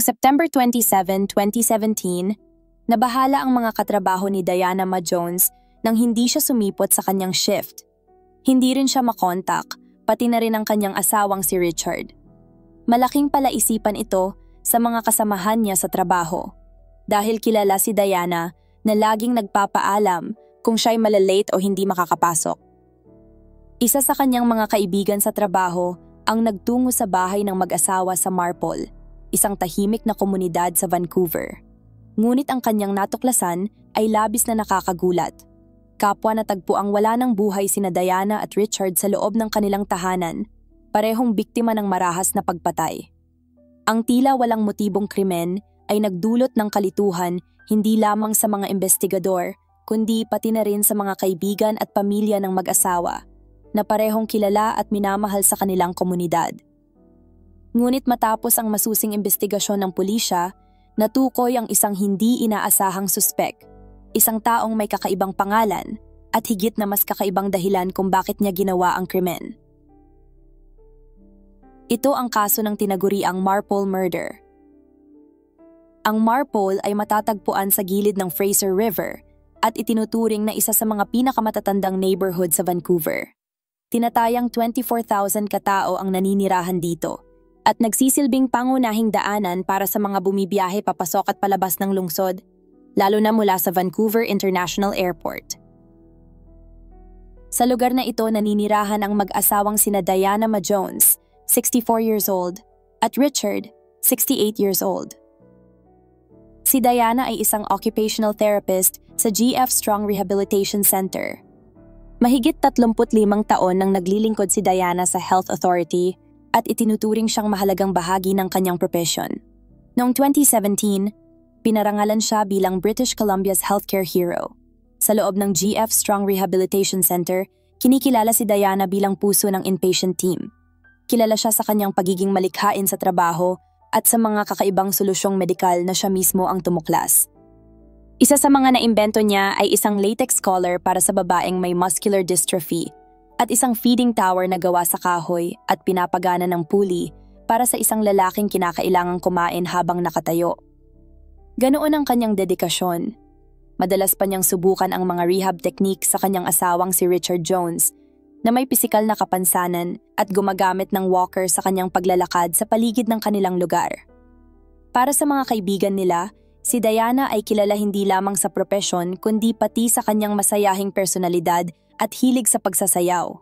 Noong September 27, 2017, nabahala ang mga katrabaho ni Diana Ma Jones nang hindi siya sumipot sa kanyang shift. Hindi rin siya makontak, pati na rin ang kanyang asawang si Richard. Malaking palaisipan ito sa mga kasamahan niya sa trabaho dahil kilala si Diana na laging nagpapaalam kung siya'y malalate o hindi makakapasok. Isa sa kanyang mga kaibigan sa trabaho ang nagtungo sa bahay ng mag-asawa sa Marpole, isang tahimik na komunidad sa Vancouver. Ngunit ang kanyang natuklasan ay labis na nakakagulat. Kapwa natagpo ang wala ng buhay sina Diana at Richard sa loob ng kanilang tahanan, parehong biktima ng marahas na pagpatay. Ang tila walang motibong krimen ay nagdulot ng kalituhan hindi lamang sa mga investigador, kundi pati na rin sa mga kaibigan at pamilya ng mag-asawa na parehong kilala at minamahal sa kanilang komunidad. Ngunit matapos ang masusing investigasyon ng pulisya, natukoy ang isang hindi inaasahang suspek, isang taong may kakaibang pangalan at higit na mas kakaibang dahilan kung bakit niya ginawa ang krimen. Ito ang kaso ng tinaguriang Marpole Murder. Ang Marpole ay matatagpuan sa gilid ng Fraser River at itinuturing na isa sa mga pinakamatatandang neighborhood sa Vancouver. Tinatayang 24,000 katao ang naninirahan dito at nagsisilbing pangunahing daanan para sa mga bumibiyahe papasok at palabas ng lungsod, lalo na mula sa Vancouver International Airport. Sa lugar na ito naninirahan ang mag-asawang sina Diana Ma Jones, 64 years old, at Richard, 68 years old. Si Diana ay isang occupational therapist sa GF Strong Rehabilitation Center. Mahigit 35 taon nang naglilingkod si Diana sa Health Authority at itinuturing siyang mahalagang bahagi ng kanyang propesyon. Noong 2017, pinarangalan siya bilang British Columbia's Healthcare Hero. Sa loob ng GF Strong Rehabilitation Center, kinikilala si Diana bilang puso ng inpatient team. Kilala siya sa kanyang pagiging malikhain sa trabaho at sa mga kakaibang solusyong medikal na siya mismo ang tumuklas. Isa sa mga naimbento niya ay isang latex collar para sa babaeng may muscular dystrophy at isang feeding tower na gawa sa kahoy at pinapagana ng pulley para sa isang lalaking kinakailangang kumain habang nakatayo. Ganoon ang kanyang dedikasyon. Madalas pa niyang subukan ang mga rehab technique sa kanyang asawang si Richard Jones na may pisikal na kapansanan at gumagamit ng walker sa kanyang paglalakad sa paligid ng kanilang lugar. Para sa mga kaibigan nila, si Diana ay kilala hindi lamang sa propesyon kundi pati sa kanyang masayahing personalidad at hilig sa pagsasayaw.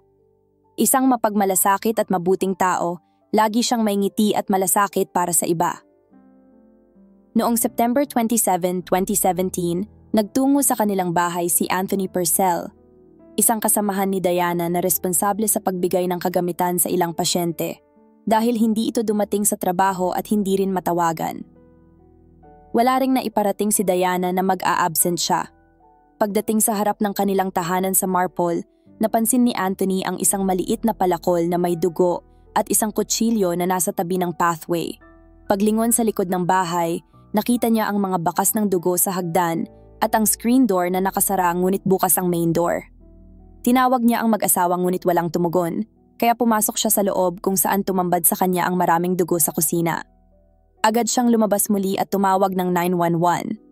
Isang mapagmalasakit at mabuting tao, lagi siyang may ngiti at malasakit para sa iba. Noong September 27, 2017, nagtungo sa kanilang bahay si Anthony Purcell, isang kasamahan ni Diana na responsable sa pagbigay ng kagamitan sa ilang pasyente, dahil hindi ito dumating sa trabaho at hindi rin matawagan. Wala ring naiparating si Diana na mag-a-absent siya. Pagdating sa harap ng kanilang tahanan sa Marpole, napansin ni Anthony ang isang maliit na palakol na may dugo at isang kutsilyo na nasa tabi ng pathway. Paglingon sa likod ng bahay, nakita niya ang mga bakas ng dugo sa hagdan at ang screen door na nakasara ngunit bukas ang main door. Tinawag niya ang mag-asawa ngunit walang tumugon, kaya pumasok siya sa loob kung saan tumambad sa kanya ang maraming dugo sa kusina. Agad siyang lumabas muli at tumawag ng 911.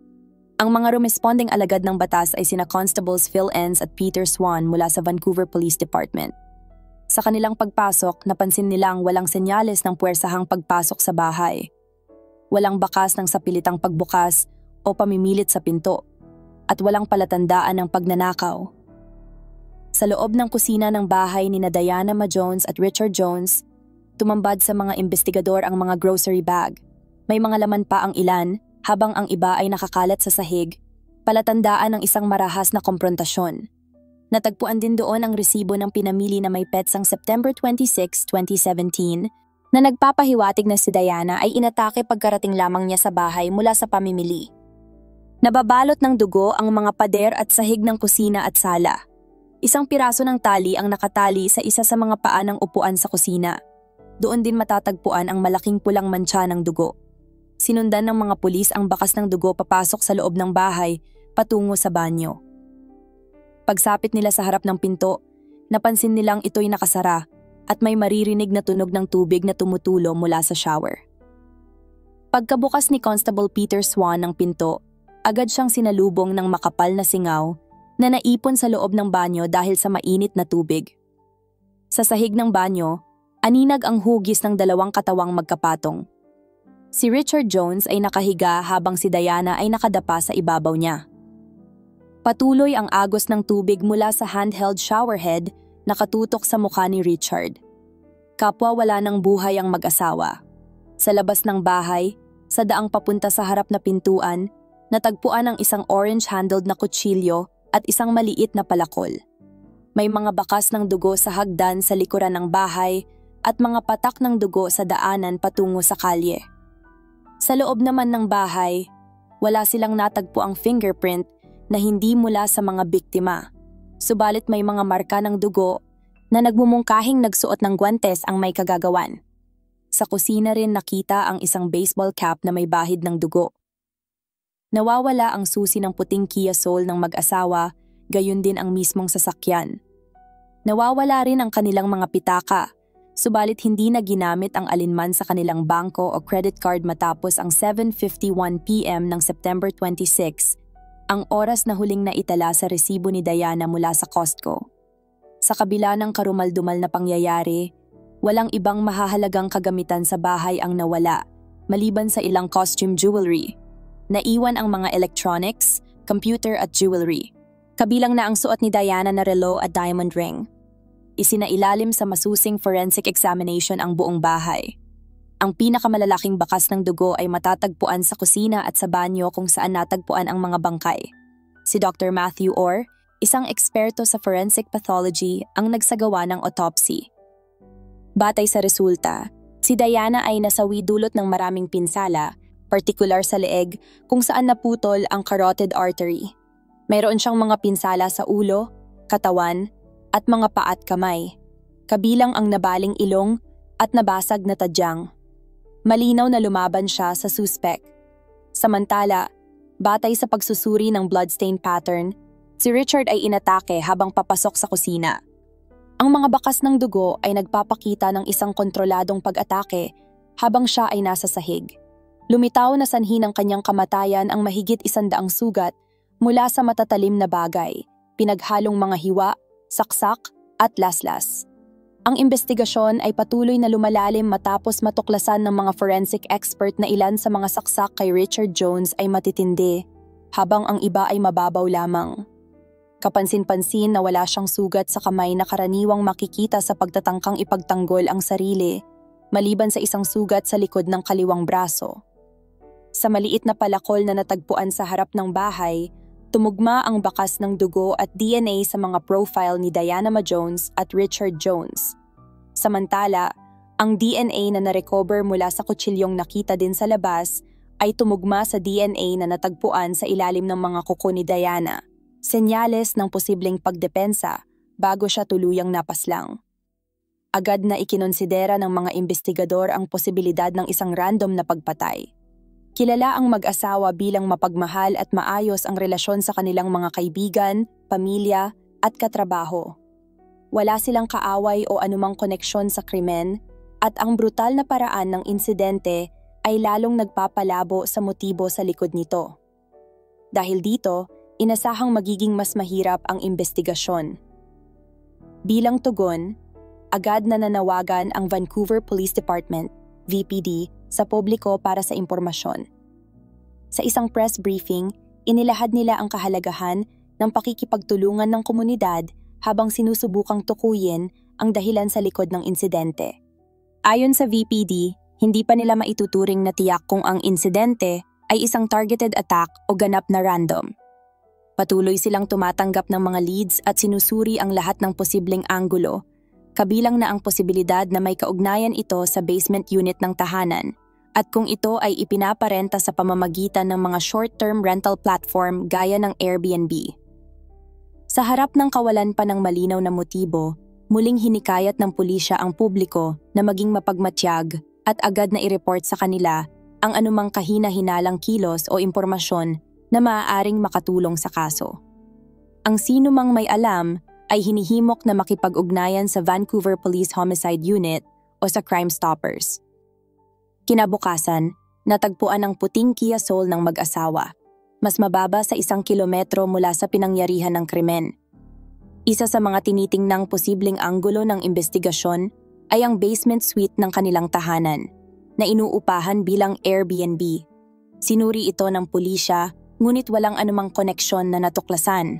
Ang mga responding alagad ng batas ay sina Constables Phil Enns at Peter Swan mula sa Vancouver Police Department. Sa kanilang pagpasok, napansin nilang walang senyales ng puwersahang pagpasok sa bahay. Walang bakas ng sapilitang pagbukas o pamimilit sa pinto, at walang palatandaan ng pagnanakaw. Sa loob ng kusina ng bahay ni Diana Ma Jones at Richard Jones, tumambad sa mga investigador ang mga grocery bag. May mga laman pa ang ilan, habang ang iba ay nakakalat sa sahig, palatandaan ng isang marahas na komprontasyon. Natagpuan din doon ang resibo ng pinamili na may petsang September 26, 2017, na nagpapahiwatig na si Diana ay inatake pagkarating lamang niya sa bahay mula sa pamimili. Nababalot ng dugo ang mga pader at sahig ng kusina at sala. Isang piraso ng tali ang nakatali sa isa sa mga paa ng upuan sa kusina. Doon din matatagpuan ang malaking pulang mantsa ng dugo. Sinundan ng mga pulis ang bakas ng dugo papasok sa loob ng bahay patungo sa banyo. Pagsapit nila sa harap ng pinto, napansin nilang ito'y nakasara at may maririnig na tunog ng tubig na tumutulo mula sa shower. Pagkabukas ni Constable Peter Swan ng pinto, agad siyang sinalubong ng makapal na singaw na naipon sa loob ng banyo dahil sa mainit na tubig. Sa sahig ng banyo, aninag ang hugis ng dalawang katawang magkapatong. Si Richard Jones ay nakahiga habang si Diana ay nakadapa sa ibabaw niya. Patuloy ang agos ng tubig mula sa handheld showerhead na katutok sa mukha ni Richard. Kapwa wala ng buhay ang mag-asawa. Sa labas ng bahay, sa daang papunta sa harap na pintuan, natagpuan ang isang orange-handled na kutsilyo at isang maliit na palakol. May mga bakas ng dugo sa hagdan sa likuran ng bahay at mga patak ng dugo sa daanan patungo sa kalye. Sa loob naman ng bahay, wala silang natagpuang fingerprint na hindi mula sa mga biktima. Subalit may mga marka ng dugo na nagmumungkahing nagsuot ng guwantes ang may kagagawan. Sa kusina rin nakita ang isang baseball cap na may bahid ng dugo. Nawawala ang susi ng puting Kia Soul ng mag-asawa, gayon din ang mismong sasakyan. Nawawala rin ang kanilang mga pitaka, subalit hindi na ginamit ang alinman sa kanilang bangko o credit card matapos ang 7:51 p.m. ng September 26, ang oras na huling naitala sa resibo ni Diana mula sa Costco. Sa kabila ng karumal-dumal na pangyayari, walang ibang mahahalagang kagamitan sa bahay ang nawala, maliban sa ilang costume jewelry. Naiwan ang mga electronics, computer at jewelry. Kabilang na ang suot ni Diana na relo at diamond ring. Isinailalim sa masusing forensic examination ang buong bahay. Ang pinakamalalaking bakas ng dugo ay matatagpuan sa kusina at sa banyo kung saan natagpuan ang mga bangkay. Si Dr. Matthew Orr, isang eksperto sa forensic pathology, ang nagsagawa ng autopsy. Batay sa resulta, si Diana ay nasawi dulot ng maraming pinsala, partikular sa leeg kung saan naputol ang carotid artery. Mayroon siyang mga pinsala sa ulo, katawan, at mga paa at kamay, kabilang ang nabaling ilong at nabasag na tadyang. Malinaw na lumaban siya sa suspect. Samantala, batay sa pagsusuri ng bloodstain pattern, si Richard ay inatake habang papasok sa kusina. Ang mga bakas ng dugo ay nagpapakita ng isang kontroladong pag-atake habang siya ay nasa sahig. Lumitaw na sanhi ng kanyang kamatayan ang mahigit 100 sugat mula sa matatalim na bagay, pinaghalong mga hiwa, saksak at laslas. Ang investigasyon ay patuloy na lumalalim matapos matuklasan ng mga forensic expert na ilan sa mga saksak kay Richard Jones ay matitindi, habang ang iba ay mababaw lamang. Kapansin-pansin na wala siyang sugat sa kamay na karaniwang makikita sa pagtatangkang ipagtanggol ang sarili, maliban sa isang sugat sa likod ng kaliwang braso. Sa maliit na palakol na natagpuan sa harap ng bahay, tumugma ang bakas ng dugo at DNA sa mga profile ni Diana Ma Jones at Richard Jones. Samantala, ang DNA na narecover mula sa kutsilyong nakita din sa labas ay tumugma sa DNA na natagpuan sa ilalim ng mga kuko ni Diana. Senyales ng posibleng pagdepensa bago siya tuluyang napaslang. Agad na ikinonsidera ng mga investigador ang posibilidad ng isang random na pagpatay. Kilala ang mag-asawa bilang mapagmahal at maayos ang relasyon sa kanilang mga kaibigan, pamilya at katrabaho. Wala silang kaaway o anumang koneksyon sa krimen at ang brutal na paraan ng insidente ay lalong nagpapalabo sa motibo sa likod nito. Dahil dito, inasahang magiging mas mahirap ang investigasyon. Bilang tugon, agad na nanawagan ang Vancouver Police Department, VPD, sa publiko para sa impormasyon. Sa isang press briefing, inilahad nila ang kahalagahan ng pakikipagtulungan ng komunidad habang sinusubukang tukuyin ang dahilan sa likod ng insidente. Ayon sa VPD, hindi pa nila maituturing na tiyak kung ang insidente ay isang targeted attack o ganap na random. Patuloy silang tumatanggap ng mga leads at sinusuri ang lahat ng posibleng anggulo, kabilang na ang posibilidad na may kaugnayan ito sa basement unit ng tahanan at kung ito ay ipinaparenta sa pamamagitan ng mga short-term rental platform gaya ng Airbnb. Sa harap ng kawalan pa ng malinaw na motibo, muling hinikayat ng pulisya ang publiko na maging mapagmatyag at agad na i-report sa kanila ang anumang kahina-hinalang kilos o impormasyon na maaaring makatulong sa kaso. Ang sino mang may alam ay hinihimok na makipag-ugnayan sa Vancouver Police Homicide Unit o sa Crime Stoppers. Kinabukasan, natagpuan ang puting Kia Soul ng mag-asawa, mas mababa sa 1 kilometro mula sa pinangyarihan ng krimen. Isa sa mga tinitingnang posibleng anggulo ng investigasyon ay ang basement suite ng kanilang tahanan, na inuupahan bilang Airbnb. Sinuri ito ng pulisya, ngunit walang anumang koneksyon na natuklasan.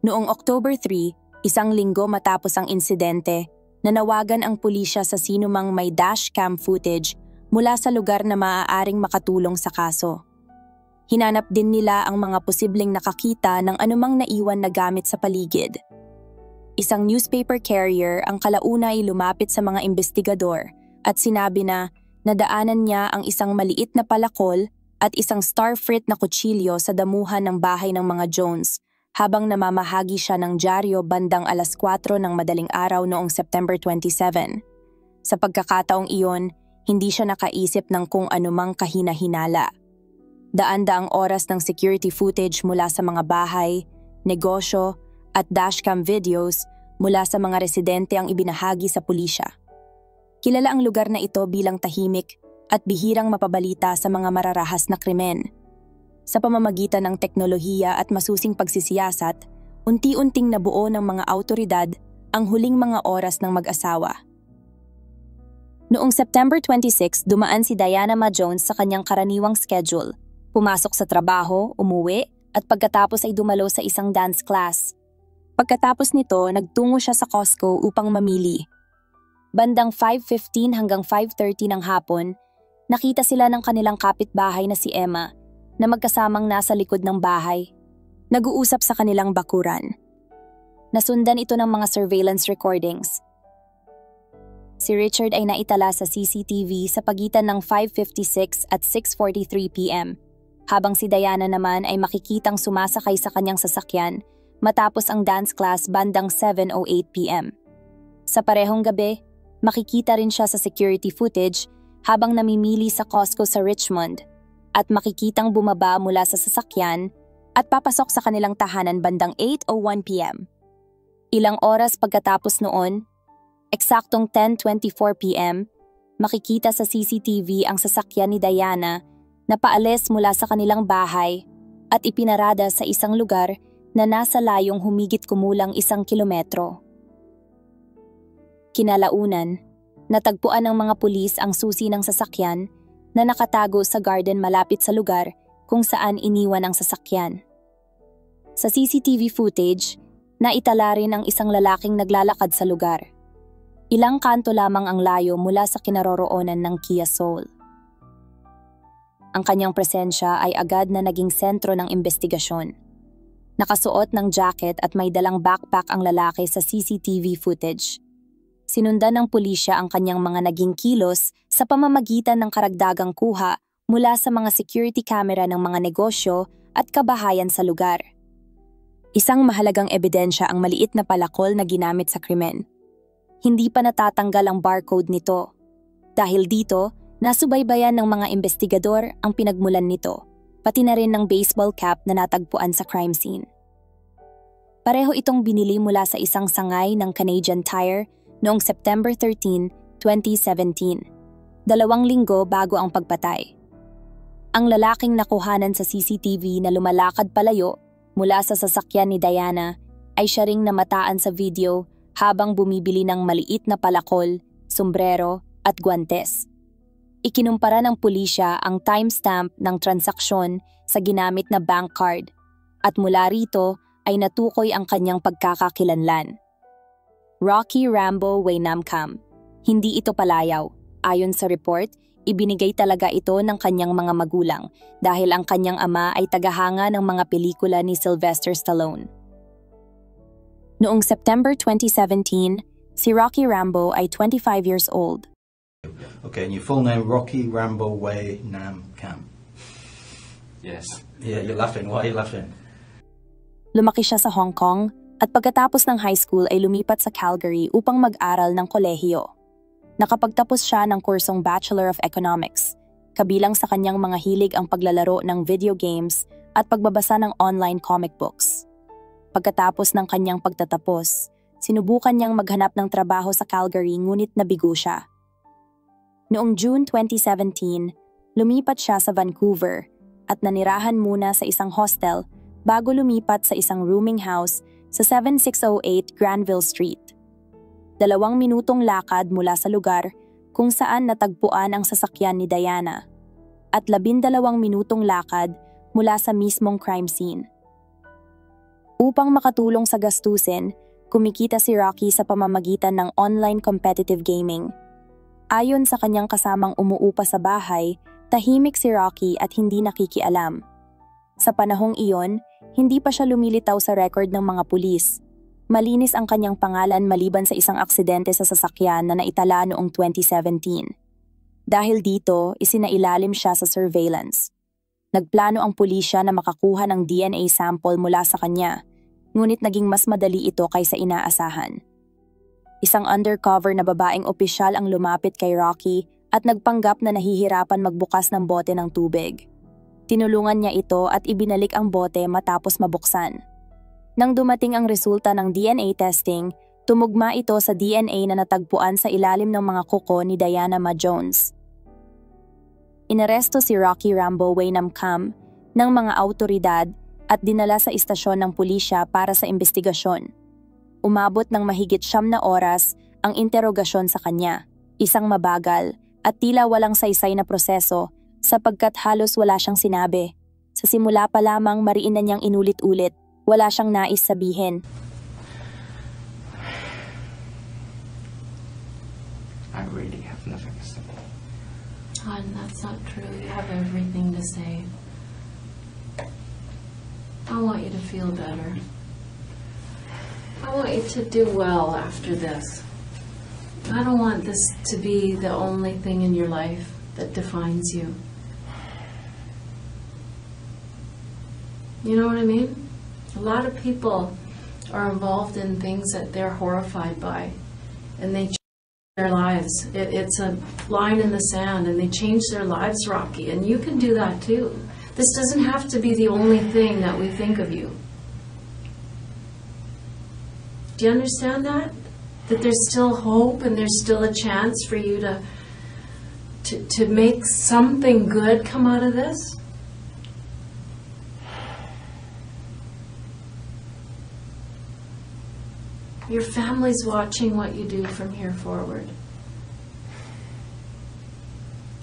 Noong October 3, 1 linggo matapos ang insidente, nanawagan ang pulisya sa sinumang may dashcam footage mula sa lugar na maaaring makatulong sa kaso. Hinanap din nila ang mga posibleng nakakita ng anumang naiwan na gamit sa paligid. Isang newspaper carrier ang kalauna ay lumapit sa mga investigador at sinabi na nadaanan niya ang isang maliit na palakol at isang starfruit na kutsilyo sa damuhan ng bahay ng mga Jones habang namamahagi siya ng dyaryo bandang 4:00 ng madaling araw noong September 27. Sa pagkakataong iyon, hindi siya nakaisip ng kung anumang kahina-hinala. Daan-daang oras ng security footage mula sa mga bahay, negosyo, at dashcam videos mula sa mga residente ang ibinahagi sa pulisya. Kilala ang lugar na ito bilang tahimik at bihirang mapabalita sa mga mararahas na krimen. Sa pamamagitan ng teknolohiya at masusing pagsisiyasat, unti-unting nabuo ng mga awtoridad ang huling mga oras ng mag-asawa. Noong September 26, dumaan si Diana Ma Jones sa kanyang karaniwang schedule. Pumasok sa trabaho, umuwi, at pagkatapos ay dumalo sa isang dance class. Pagkatapos nito, nagtungo siya sa Costco upang mamili. Bandang 5:15 hanggang 5:30 ng hapon, nakita sila ng kanilang kapitbahay na si Emma, na magkasamang nasa likod ng bahay. Nag-uusap sa kanilang bakuran. Nasundan ito ng mga surveillance recordings. Si Richard ay naitala sa CCTV sa pagitan ng 5:56 at 6:43 p.m. habang si Diana naman ay makikitang sumasakay sa kanyang sasakyan matapos ang dance class bandang 7:08 p.m. Sa parehong gabi, makikita rin siya sa security footage habang namimili sa Costco sa Richmond at makikitang bumaba mula sa sasakyan at papasok sa kanilang tahanan bandang 8:01 p.m. Ilang oras pagkatapos noon, eksaktong 10:24 p.m., makikita sa CCTV ang sasakyan ni Diana na paalis mula sa kanilang bahay at ipinarada sa isang lugar na nasa layong humigit kumulang 1 kilometro. Kinalaunan, natagpuan ng mga pulis ang susi ng sasakyan na nakatago sa garden malapit sa lugar kung saan iniwan ang sasakyan. Sa CCTV footage, naitala rin ang isang lalaking naglalakad sa lugar. Ilang kanto lamang ang layo mula sa kinaroroonan ng Kia Soul. Ang kanyang presensya ay agad na naging sentro ng investigasyon. Nakasuot ng jacket at may dalang backpack ang lalaki sa CCTV footage. Sinundan ng pulisya ang kanyang mga naging kilos sa pamamagitan ng karagdagang kuha mula sa mga security camera ng mga negosyo at kabahayan sa lugar. Isang mahalagang ebidensya ang maliit na palakol na ginamit sa krimen. Hindi pa natatanggal ang barcode nito. Dahil dito, nasubaybayan ng mga investigador ang pinagmulan nito, pati na rin ng baseball cap na natagpuan sa crime scene. Pareho itong binili mula sa isang sangay ng Canadian Tire noong September 13, 2017, 2 linggo bago ang pagpatay. Ang lalaking nakuhanan sa CCTV na lumalakad palayo mula sa sasakyan ni Diana ay siya ring namataan sa video habang bumibili ng maliit na palakol, sombrero at guwantes. Ikinumpara ng pulisya ang timestamp ng transaksyon sa ginamit na bank card at mula rito ay natukoy ang kanyang pagkakakilanlan. Rocky Rambo Wainamcam. Hindi ito palayaw. Ayon sa report, ibinigay talaga ito ng kanyang mga magulang dahil ang kanyang ama ay tagahanga ng mga pelikula ni Sylvester Stallone. Noong September 2017, si Rocky Rambo ay 25 years old. Okay, and your full name, Rocky Rambo Wainamcam. Yes. Yeah, you're laughing. Why are you laughing? Lumaki siya sa Hong Kong at pagkatapos ng high school ay lumipat sa Calgary upang mag-aral ng kolehiyo. Nakapagtapos siya ng kursong Bachelor of Economics. Kabilang sa kanyang mga hilig ang paglalaro ng video games at pagbabasa ng online comic books. Pagkatapos ng kanyang pagtatapos, sinubukan niyang maghanap ng trabaho sa Calgary ngunit nabigo siya. Noong June 2017, lumipat siya sa Vancouver at nanirahan muna sa isang hostel bago lumipat sa isang rooming house sa 7608 Granville Street. 2 minutong lakad mula sa lugar kung saan natagpuan ang sasakyan ni Diana at 12 minutong lakad mula sa mismong crime scene. Upang makatulong sa gastusin, kumikita si Rocky sa pamamagitan ng online competitive gaming. Ayon sa kanyang kasamang umuupa sa bahay, tahimik si Rocky at hindi nakikialam. Sa panahong iyon, hindi pa siya lumilitaw sa record ng mga pulis. Malinis ang kanyang pangalan maliban sa isang aksidente sa sasakyan na naitala noong 2017. Dahil dito, isinailalim siya sa surveillance. Nagplano ang pulisya na makakuha ng DNA sample mula sa kanya, ngunit naging mas madali ito kaysa inaasahan. Isang undercover na babaeng opisyal ang lumapit kay Rocky at nagpanggap na nahihirapan magbukas ng bote ng tubig. Tinulungan niya ito at ibinalik ang bote matapos mabuksan. Nang dumating ang resulta ng DNA testing, tumugma ito sa DNA na natagpuan sa ilalim ng mga kuko ni Diana Ma Jones. Inaresto si Rocky Rambo Waynham Cam ng mga autoridad at dinala sa istasyon ng pulisya para sa investigasyon. Umabot ng mahigit 9 na oras ang interogasyon sa kanya, isang mabagal at tila walang saysay na proseso sapagkat halos wala siyang sinabi. Sa simula pa lamang mariin na niyang inulit-ulit, wala siyang nais sabihin. I really have nothing to say. Hon, that's not true. You have everything to say. I want you to feel better. I want you to do well after this. I don't want this to be the only thing in your life that defines you. You know what I mean? A lot of people are involved in things that they're horrified by, and they change their lives. It's a line in the sand, and they change their lives, Rocky, and you can do that too. This doesn't have to be the only thing that we think of you. Do you understand that? That there's still hope and there's still a chance for you to make something good come out of this? Your family's watching what you do from here forward.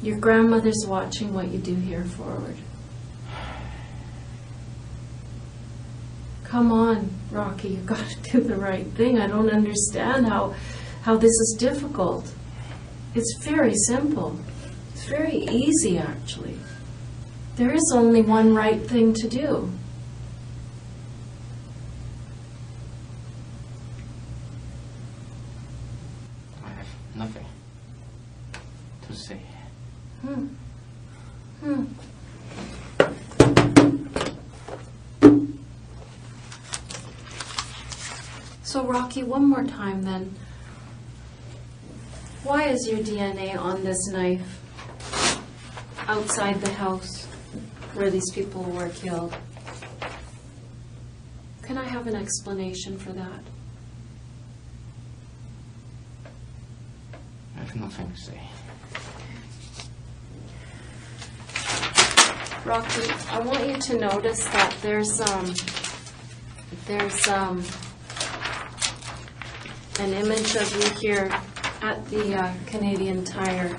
Your grandmother's watching what you do here forward. Come on, Rocky, you've got to do the right thing. I don't understand how this is difficult. It's very simple. It's very easy, actually. There is only one right thing to do. I have nothing to say. So, Rocky, one more time then. Why is your DNA on this knife outside the house where these people were killed? Can I have an explanation for that? I have nothing to say. Rocky, I want you to notice that there's an image of you here at the Canadian Tire,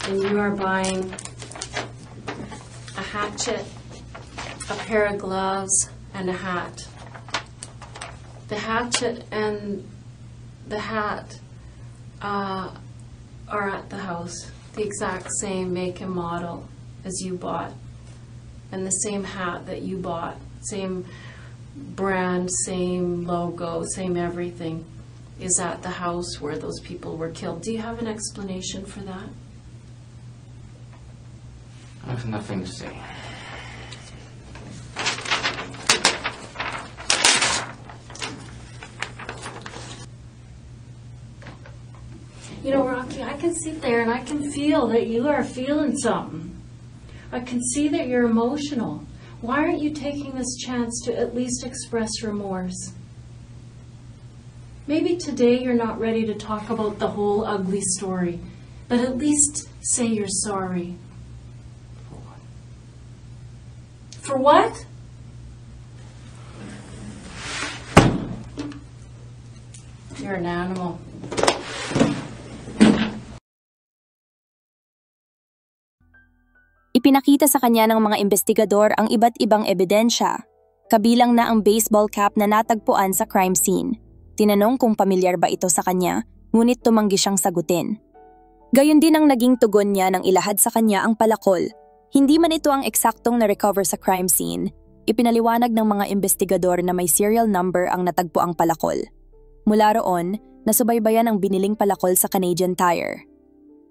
and you are buying a hatchet, a pair of gloves, and a hat. The hatchet and the hat are at the house, the exact same make and model as you bought, and the same hat that you bought, same brand, same logo, same everything, is at the house where those people were killed. Do you have an explanation for that? I have nothing to say. You know, Rocky, I can sit there and I can feel that you are feeling something. I can see that you're emotional. Why aren't you taking this chance to at least express remorse? Maybe today you're not ready to talk about the whole ugly story, but at least say you're sorry. For what? You're an animal. Ipinakita sa kanya ng mga investigador ang iba't ibang ebidensya, kabilang na ang baseball cap na natagpuan sa crime scene. Tinanong kung pamilyar ba ito sa kanya, ngunit tumanggi siyang sagutin. Gayon din ang naging tugon niya nang ilahad sa kanya ang palakol. Hindi man ito ang eksaktong na-recover sa crime scene, ipinaliwanag ng mga investigador na may serial number ang natagpuang palakol. Mula roon, nasubaybayan ang biniling palakol sa Canadian Tire.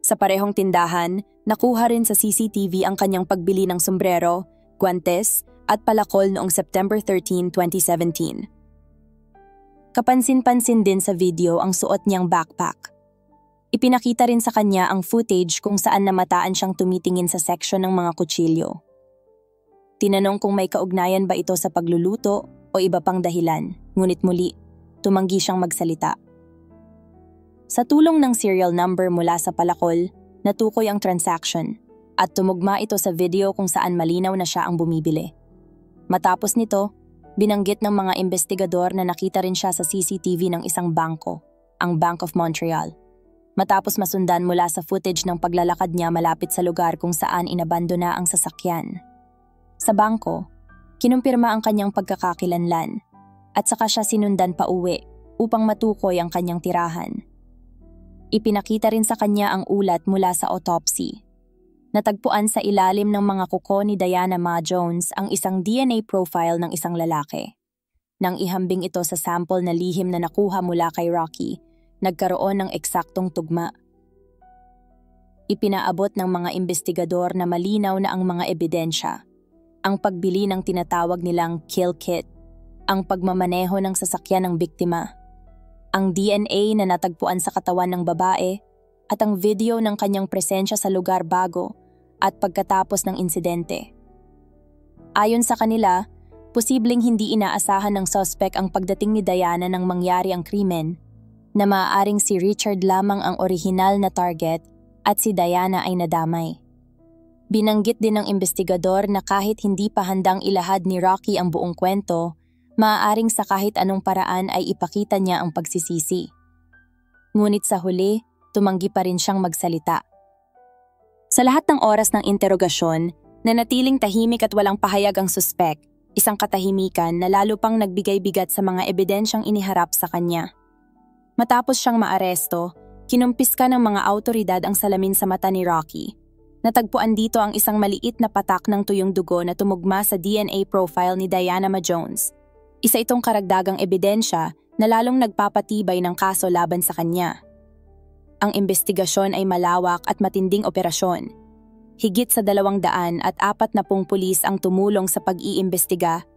Sa parehong tindahan, nakuha rin sa CCTV ang kanyang pagbili ng sombrero, guantes, at palakol noong September 13, 2017. Kapansin-pansin din sa video ang suot niyang backpack. Ipinakita rin sa kanya ang footage kung saan namataan siyang tumitingin sa seksyon ng mga kutsilyo. Tinanong kung may kaugnayan ba ito sa pagluluto o iba pang dahilan, ngunit muli, tumanggi siyang magsalita. Sa tulong ng serial number mula sa palakol, natukoy ang transaction at tumugma ito sa video kung saan malinaw na siya ang bumibili. Matapos nito, binanggit ng mga investigador na nakita rin siya sa CCTV ng isang bangko, ang Bank of Montreal. Matapos masundan mula sa footage ng paglalakad niya malapit sa lugar kung saan inabandona ang sasakyan. Sa bangko, kinumpirma ang kanyang pagkakakilanlan at saka siya sinundan pa uwi upang matukoy ang kanyang tirahan. Ipinakita rin sa kanya ang ulat mula sa autopsy. Natagpuan sa ilalim ng mga kuko ni Diana Ma Jones ang isang DNA profile ng isang lalaki. Nang ihambing ito sa sample na lihim na nakuha mula kay Rocky, nagkaroon ng eksaktong tugma. Ipinaabot ng mga investigador na malinaw na ang mga ebidensya, ang pagbili ng tinatawag nilang kill kit, ang pagmamaneho ng sasakyan ng biktima, ang DNA na natagpuan sa katawan ng babae, at ang video ng kanyang presensya sa lugar bago at pagkatapos ng insidente. Ayon sa kanila, posibleng hindi inaasahan ng suspect ang pagdating ni Diana nang mangyari ang krimen, na maaaring si Richard lamang ang orihinal na target at si Diana ay nadamay. Binanggit din ng investigador na kahit hindi pa handang ilahad ni Rocky ang buong kwento, maaaring sa kahit anong paraan ay ipakita niya ang pagsisisi. Ngunit sa huli, tumanggi pa rin siyang magsalita. Sa lahat ng oras ng interogasyon, nanatiling tahimik at walang pahayag ang suspect, isang katahimikan na lalo pang nagbigay-bigat sa mga ebidensyang iniharap sa kanya. Matapos siyang maaresto, kinumpiska ng mga awtoridad ang salamin sa mata ni Rocky. Natagpuan dito ang isang maliit na patak ng tuyong dugo na tumugma sa DNA profile ni Diana Ma Jones. Isa itong karagdagang ebidensya na lalong nagpapatibay ng kaso laban sa kanya. Ang investigasyon ay malawak at matinding operasyon. Higit sa 240 pulis ang tumulong sa pag-iimbestiga.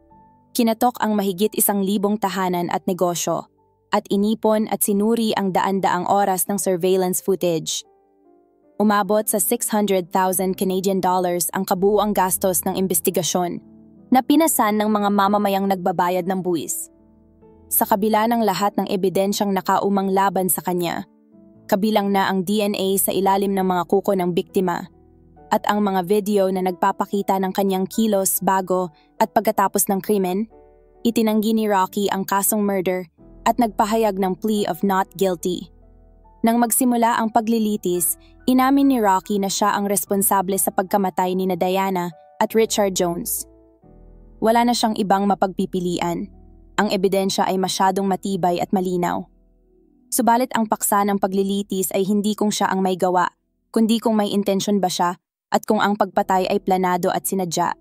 Kinatok ang mahigit 1,000 tahanan at negosyo, at inipon at sinuri ang daan-daang oras ng surveillance footage. Umabot sa 600,000 Canadian dollars ang kabuuang gastos ng investigasyon, na pinasan ng mga mamamayang nagbabayad ng buwis. Sa kabila ng lahat ng ebidensyang nakaumang laban sa kanya, kabilang na ang DNA sa ilalim ng mga kuko ng biktima at ang mga video na nagpapakita ng kanyang kilos bago at pagkatapos ng krimen, itinanggi ni Rocky ang kasong murder at nagpahayag ng plea of not guilty. Nang magsimula ang paglilitis, inamin ni Rocky na siya ang responsable sa pagkamatay ni Diana at Richard Jones. Wala na siyang ibang mapagpipilian. Ang ebidensya ay masyadong matibay at malinaw. Subalit ang paksa ng paglilitis ay hindi kung siya ang may gawa, kundi kung may intensyon ba siya at kung ang pagpatay ay planado at sinadya.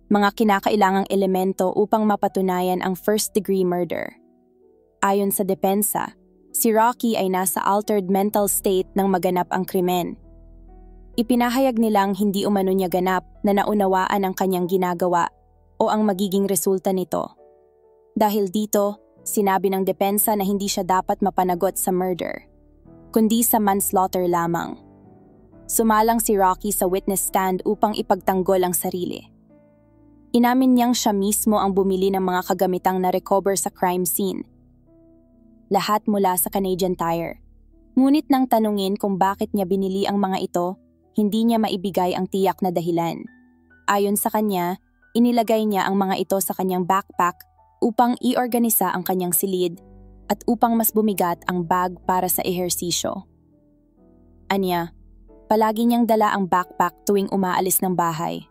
Mga kinakailangang elemento upang mapatunayan ang first-degree murder. Ayon sa depensa, si Rocky ay nasa altered mental state nang maganap ang krimen. Ipinahayag nilang hindi umano niya ganap na naunawaan ang kanyang ginagawa o ang magiging resulta nito. Dahil dito, sinabi ng depensa na hindi siya dapat mapanagot sa murder, kundi sa manslaughter lamang. Sumalang si Rocky sa witness stand upang ipagtanggol ang sarili. Inamin niyang siya mismo ang bumili ng mga kagamitang na-recover sa crime scene. Lahat mula sa Canadian Tire. Ngunit nang tanungin kung bakit niya binili ang mga ito, hindi niya maibigay ang tiyak na dahilan. Ayon sa kanya, inilagay niya ang mga ito sa kanyang backpack upang iorganisa ang kanyang silid at upang mas bumigat ang bag para sa ehersisyo. Anya, palagi niyang dala ang backpack tuwing umaalis ng bahay.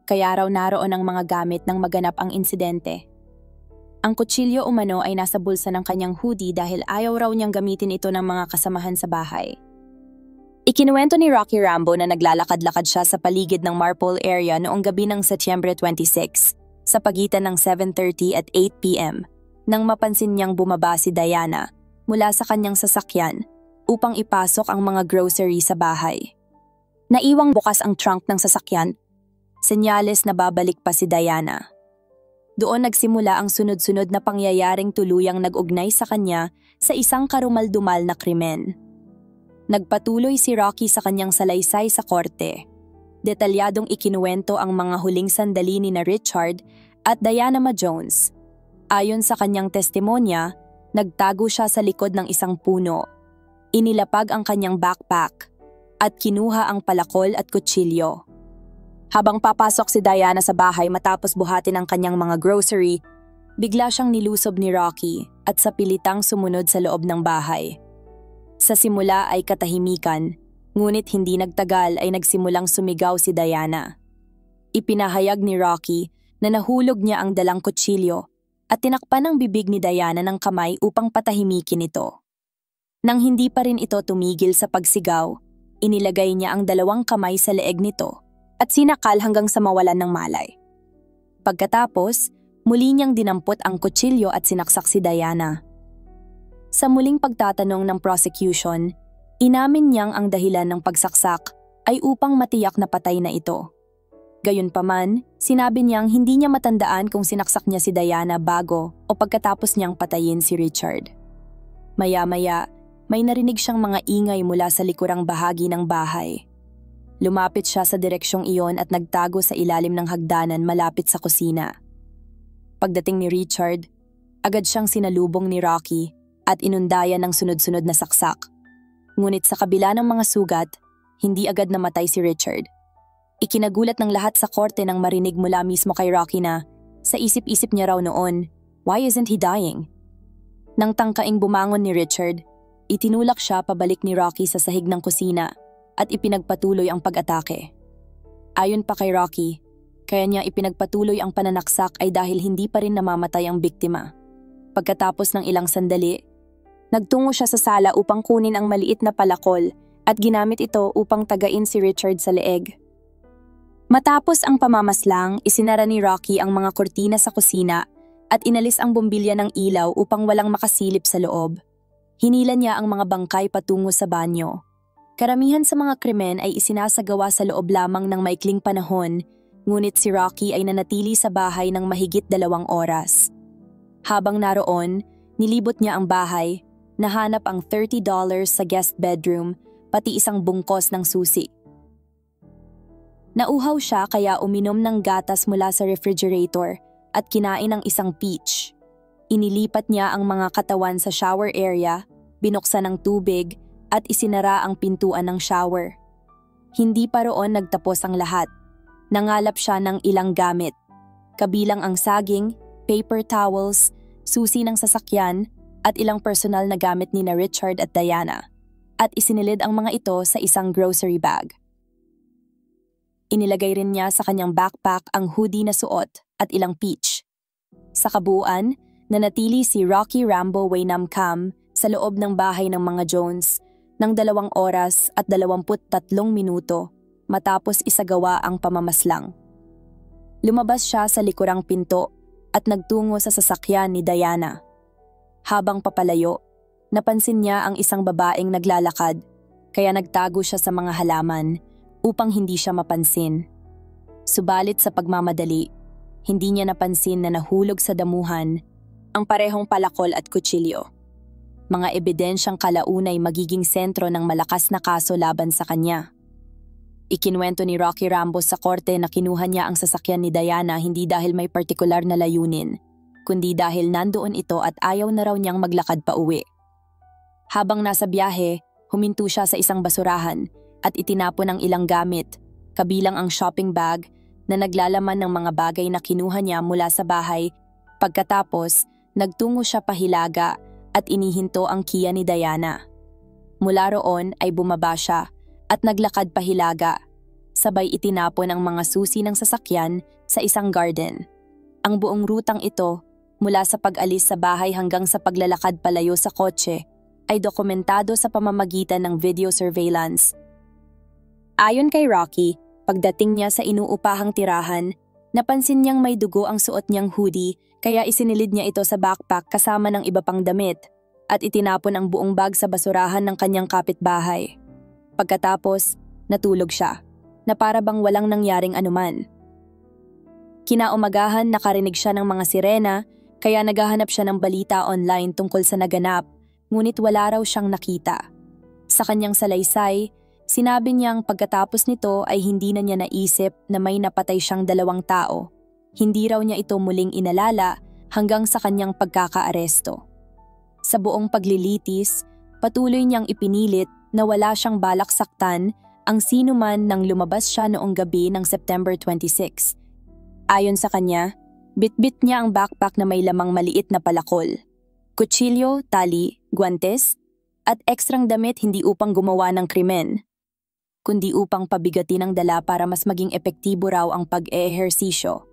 Kaya raw naroon ang mga gamit nang maganap ang insidente. Ang kutsilyo umano ay nasa bulsa ng kanyang hoodie dahil ayaw raw niyang gamitin ito ng mga kasamahan sa bahay. Ikinuwento ni Rocky Rambo na naglalakad-lakad siya sa paligid ng Marpole area noong gabi ng Setyembre 26 sa pagitan ng 7:30 at 8 p.m. nang mapansin niyang bumaba si Diana mula sa kanyang sasakyan upang ipasok ang mga grocery sa bahay. Naiwang bukas ang trunk ng sasakyan, senyales na babalik pa si Diana. Doon nagsimula ang sunod-sunod na pangyayaring tuluyang nag-ugnay sa kanya sa isang karumal-dumal na krimen. Nagpatuloy si Rocky sa kanyang salaysay sa korte. Detalyadong ikinuwento ang mga huling sandali ni na Richard at Diana Ma Jones. Ayon sa kanyang testimonya, nagtago siya sa likod ng isang puno. Inilapag ang kanyang backpack at kinuha ang palakol at kutsilyo. Habang papasok si Diana sa bahay matapos buhatin ang kanyang mga grocery, bigla siyang nilusob ni Rocky at sa pilitang sumunod sa loob ng bahay. Sa simula ay katahimikan, ngunit hindi nagtagal ay nagsimulang sumigaw si Diana. Ipinahayag ni Rocky na nahulog niya ang dalang kutsilyo at tinakpan ang bibig ni Diana ng kamay upang patahimikin ito. Nang hindi pa rin ito tumigil sa pagsigaw, inilagay niya ang dalawang kamay sa leeg nito at sinakal hanggang sa mawalan ng malay. Pagkatapos, muli niyang dinampot ang kutsilyo at sinaksak si Diana. Sa muling pagtatanong ng prosecution, inamin niyang ang dahilan ng pagsaksak ay upang matiyak na patay na ito. Gayunpaman, sinabi niyang hindi niya matandaan kung sinaksak niya si Diana bago o pagkatapos niyang patayin si Richard. Maya-maya, may narinig siyang mga ingay mula sa likurang bahagi ng bahay. Lumapit siya sa direksyong iyon at nagtago sa ilalim ng hagdanan malapit sa kusina. Pagdating ni Richard, agad siyang sinalubong ni Rocky at inundayan ng sunod-sunod na saksak. Ngunit sa kabila ng mga sugat, hindi agad namatay si Richard. Ikinagulat ng lahat sa korte nang marinig mula mismo kay Rocky na, sa isip-isip niya raw noon, why isn't he dying? Nang tangkaing bumangon ni Richard, itinulak siya pabalik ni Rocky sa sahig ng kusina at ipinagpatuloy ang pag-atake. Ayon pa kay Rocky, kaya niya ipinagpatuloy ang pananaksak ay dahil hindi pa rin namamatay ang biktima. Pagkatapos ng ilang sandali, nagtungo siya sa sala upang kunin ang maliit na palakol at ginamit ito upang tagain si Richard sa leeg. Matapos ang pamamaslang, isinara ni Rocky ang mga kortina sa kusina at inalis ang bombilya ng ilaw upang walang makasilip sa loob. Hinila niya ang mga bangkay patungo sa banyo. Karamihan sa mga krimen ay isinasagawa sa loob lamang ng maikling panahon, ngunit si Rocky ay nanatili sa bahay ng mahigit 2 oras. Habang naroon, nilibot niya ang bahay, nahanap ang $30 sa guest bedroom, pati isang bungkos ng susi. Nauhaw siya kaya uminom ng gatas mula sa refrigerator at kinain ng isang peach. Inilipat niya ang mga katawan sa shower area, binuksan ng tubig at isinara ang pintuan ng shower. Hindi pa roon nagtapos ang lahat. Nangalap siya ng ilang gamit, kabilang ang saging, paper towels, susi ng sasakyan, at ilang personal na gamit ni na Richard at Diana, at isinilid ang mga ito sa isang grocery bag. Inilagay rin niya sa kanyang backpack ang hoodie na suot at ilang peach. Sa kabuuan, nanatili si Rocky Rambo Waynam Cam sa loob ng bahay ng mga Jones ng 2 oras at 23 minuto matapos isagawa ang pamamaslang. Lumabas siya sa likurang pinto at nagtungo sa sasakyan ni Diana. Habang papalayo, napansin niya ang isang babaeng naglalakad, kaya nagtago siya sa mga halaman upang hindi siya mapansin. Subalit sa pagmamadali, hindi niya napansin na nahulog sa damuhan ang parehong palakol at kutsilyo. Mga ebidensyang kalaunay magiging sentro ng malakas na kaso laban sa kanya. Ikinuwento ni Rocky Rambo sa korte na kinuha niya ang sasakyan ni Diana hindi dahil may partikular na layunin, kundi dahil nandoon ito at ayaw na raw niyang maglakad pa uwi. Habang nasa biyahe, huminto siya sa isang basurahan at itinapon ang ilang gamit, kabilang ang shopping bag na naglalaman ng mga bagay na kinuha niya mula sa bahay. Pagkatapos, nagtungo siya pahilaga at inihinto ang kiya ni Diana. Mula roon ay bumaba siya at naglakad pahilaga. Sabay itinapon ang mga susi ng sasakyan sa isang garden. Ang buong rutang ito, mula sa pag-alis sa bahay hanggang sa paglalakad palayo sa kotse, ay dokumentado sa pamamagitan ng video surveillance. Ayon kay Rocky, pagdating niya sa inuupahang tirahan, napansin niyang may dugo ang suot niyang hoodie kaya isinilid niya ito sa backpack kasama ng iba pang damit at itinapon ang buong bag sa basurahan ng kanyang kapitbahay. Pagkatapos, natulog siya, na para bang walang nangyaring anuman. Kinaumagahan nakarinig siya ng mga sirena kaya naghahanap siya ng balita online tungkol sa naganap, ngunit wala raw siyang nakita. Sa kanyang salaysay, sinabi niyang pagkatapos nito ay hindi na niya naisip na may napatay siyang 2 tao. Hindi raw niya ito muling inalala hanggang sa kanyang pagkakaaresto. Sa buong paglilitis, patuloy niyang ipinilit na wala siyang balak saktan ang sino man nang lumabas siya noong gabi ng September 26. Ayon sa kanya, bitbit niya ang backpack na may lamang maliit na palakol, kutsilyo, tali, guwantes, at ekstrang damit hindi upang gumawa ng krimen, kundi upang pabigatin ang dala para mas maging epektibo raw ang pag-eehersisyo.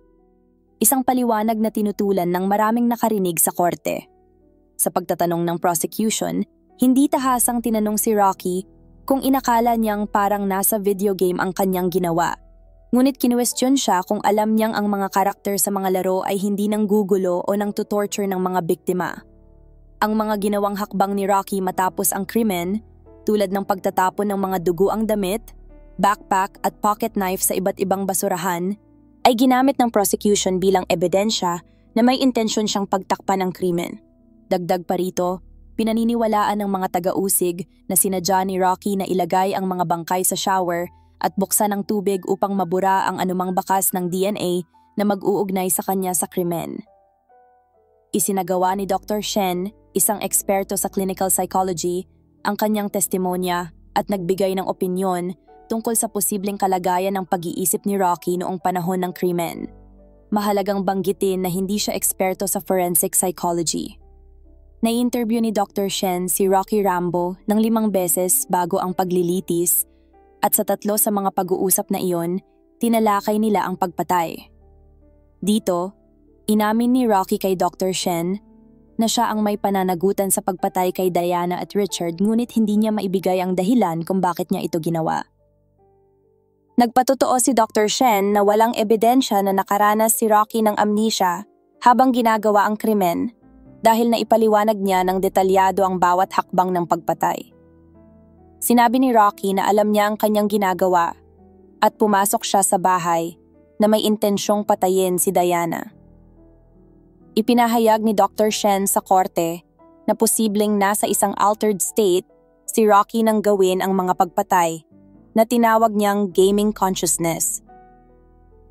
Isang paliwanag na tinutulan ng maraming nakarinig sa korte. Sa pagtatanong ng prosecution, hindi tahasang tinanong si Rocky kung inakala niyang parang nasa video game ang kanyang ginawa. Ngunit kinuwestiyon siya kung alam niyang ang mga karakter sa mga laro ay hindi nanggugulo o nang tutorture ng mga biktima. Ang mga ginawang hakbang ni Rocky matapos ang krimen, tulad ng pagtatapon ng mga duguang damit, backpack at pocket knife sa iba't ibang basurahan, ay ginamit ng prosecution bilang ebidensya na may intensyon siyang pagtakpan ng krimen. Dagdag pa rito, pinaniniwalaan ng mga taga-usig na sinadya ni Rocky na ilagay ang mga bangkay sa shower at buksan ang tubig upang mabura ang anumang bakas ng DNA na mag-uugnay sa kanya sa krimen. Isinagawa ni Dr. Shen, isang eksperto sa clinical psychology, ang kanyang testimonya at nagbigay ng opinyon tungkol sa posibleng kalagayan ng pag-iisip ni Rocky noong panahon ng krimen. Mahalagang banggitin na hindi siya eksperto sa forensic psychology. Na-interview ni Dr. Shen si Rocky Rambo ng 5 beses bago ang paglilitis at sa 3 sa mga pag-uusap na iyon, tinalakay nila ang pagpatay. Dito, inamin ni Rocky kay Dr. Shen na siya ang may pananagutan sa pagpatay kay Diana at Richard ngunit hindi niya maibigay ang dahilan kung bakit niya ito ginawa. Nagpatotoo si Dr. Shen na walang ebidensya na nakaranas si Rocky ng amnesia habang ginagawa ang krimen dahil naipaliwanag niya ng detalyado ang bawat hakbang ng pagpatay. Sinabi ni Rocky na alam niya ang kanyang ginagawa at pumasok siya sa bahay na may intensyong patayin si Diana. Ipinahayag ni Dr. Shen sa korte na posibleng nasa isang altered state si Rocky nang gawin ang mga pagpatay na tinawag niyang gaming consciousness.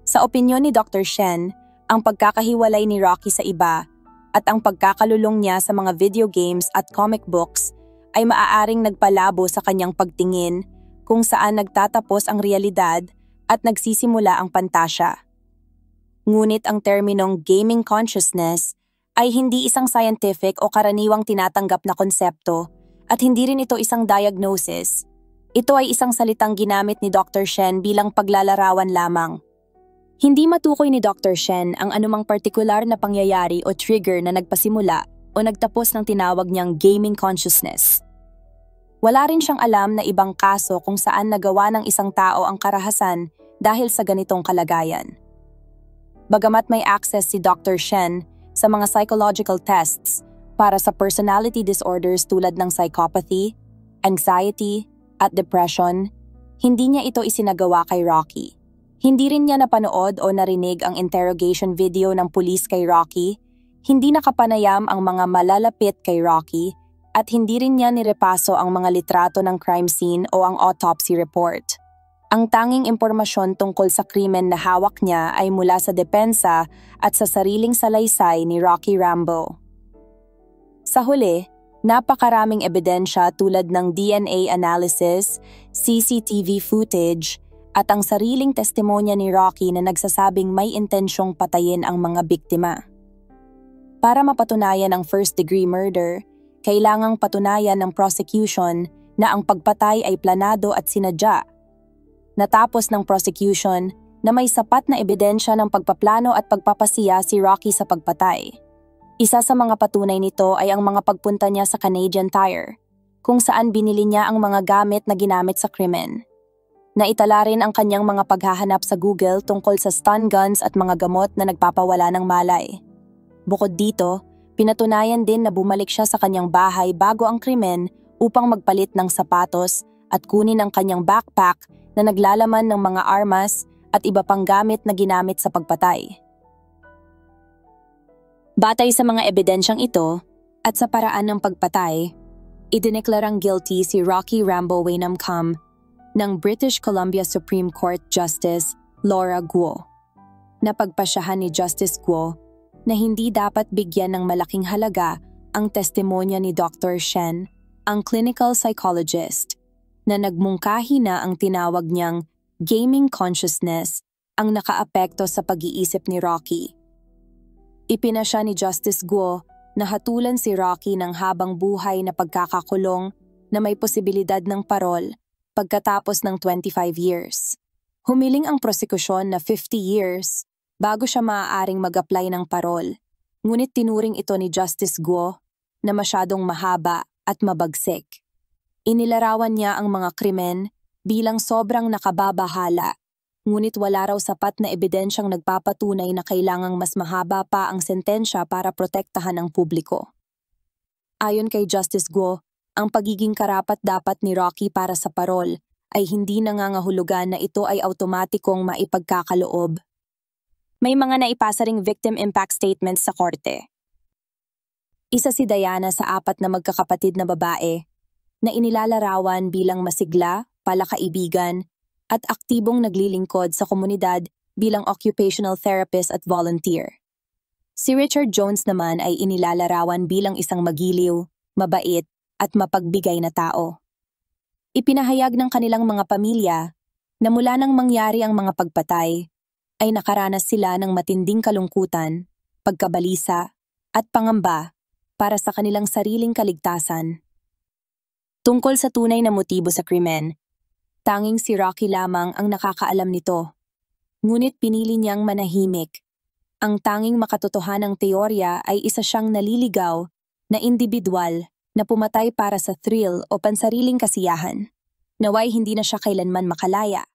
Sa opinyon ni Dr. Shen, ang pagkakahiwalay ni Rocky sa iba at ang pagkakalulong niya sa mga video games at comic books ay maaaring nagpalabo sa kanyang pagtingin kung saan nagtatapos ang realidad at nagsisimula ang pantasya. Ngunit ang terminong gaming consciousness ay hindi isang scientific o karaniwang tinatanggap na konsepto at hindi rin ito isang diagnosis. Ito ay isang salitang ginamit ni Dr. Shen bilang paglalarawan lamang. Hindi matukoy ni Dr. Shen ang anumang partikular na pangyayari o trigger na nagpasimula o nagtapos ng tinawag niyang gaming consciousness. Wala rin siyang alam na ibang kaso kung saan nagawa ng isang tao ang karahasan dahil sa ganitong kalagayan. Bagamat may access si Dr. Shen sa mga psychological tests para sa personality disorders tulad ng psychopathy, anxiety, at depression, hindi niya ito isinagawa kay Rocky. Hindi rin niya napanood o narinig ang interrogation video ng pulis kay Rocky, hindi nakapanayam ang mga malalapit kay Rocky, at hindi rin niya nirepaso ang mga litrato ng crime scene o ang autopsy report. Ang tanging impormasyon tungkol sa krimen na hawak niya ay mula sa depensa at sa sariling salaysay ni Rocky Rambo. Sa huli, napakaraming ebidensya tulad ng DNA analysis, CCTV footage, at ang sariling testimonya ni Rocky na nagsasabing may intensyong patayin ang mga biktima. Para mapatunayan ang first-degree murder, kailangang patunayan ng prosecution na ang pagpatay ay planado at sinadya. Natapos ng prosecution na may sapat na ebidensya ng pagpaplano at pagpapasiya si Rocky sa pagpatay. Isa sa mga patunay nito ay ang mga pagpunta niya sa Canadian Tire, kung saan binili niya ang mga gamit na ginamit sa krimen. Naitala rin ang kanyang mga paghahanap sa Google tungkol sa stun guns at mga gamot na nagpapawala ng malay. Bukod dito, pinatunayan din na bumalik siya sa kanyang bahay bago ang krimen upang magpalit ng sapatos at kunin ang kanyang backpack na naglalaman ng mga armas at iba pang gamit na ginamit sa pagpatay. Batay sa mga ebidensyang ito at sa paraan ng pagpatay, idineklarang guilty si Rocky Rambo Wainamcom ng British Columbia Supreme Court Justice Laura Guo. Napagpasyahan ni Justice Guo na hindi dapat bigyan ng malaking halaga ang testimonya ni Dr. Shen, ang clinical psychologist, na nagmungkahi na ang tinawag niyang gaming consciousness ang nakaapekto sa pag-iisip ni Rocky. Ipinasya ni Justice Guo na hatulan si Rocky ng habang buhay na pagkakakulong na may posibilidad ng parol pagkatapos ng 25 years. Humiling ang prosekusyon na 50 years bago siya maaaring mag-apply ng parol, ngunit tinuring ito ni Justice Guo na masyadong mahaba at mabagsik. Inilarawan niya ang mga krimen bilang sobrang nakababahala, ngunit wala raw sapat na ebidensyang nagpapatunay na kailangang mas mahaba pa ang sentensya para protektahan ang publiko. Ayon kay Justice Guo, ang pagiging karapat-dapat ni Rocky para sa parol ay hindi nangangahulugan na ito ay automatikong maipagkakaloob. May mga naipasa ring victim impact statements sa korte. Isa si Diana sa 4 na magkakapatid na babae na inilalarawan bilang masigla, palakaibigan, at aktibong naglilingkod sa komunidad bilang occupational therapist at volunteer. Si Richard Jones naman ay inilalarawan bilang isang magiliw, mabait, at mapagbigay na tao. Ipinahayag ng kanilang mga pamilya na mula nang mangyari ang mga pagpatay, ay nakaranas sila ng matinding kalungkutan, pagkabalisa, at pangamba para sa kanilang sariling kaligtasan. Tungkol sa tunay na motibo sa krimen, tanging si Rocky lamang ang nakakaalam nito. Ngunit pinili niyang manahimik. Ang tanging makatotohanang teorya ay isa siyang naliligaw na indibidwal na pumatay para sa thrill o pansariling kasiyahan. Naway hindi na siya kailanman makalaya.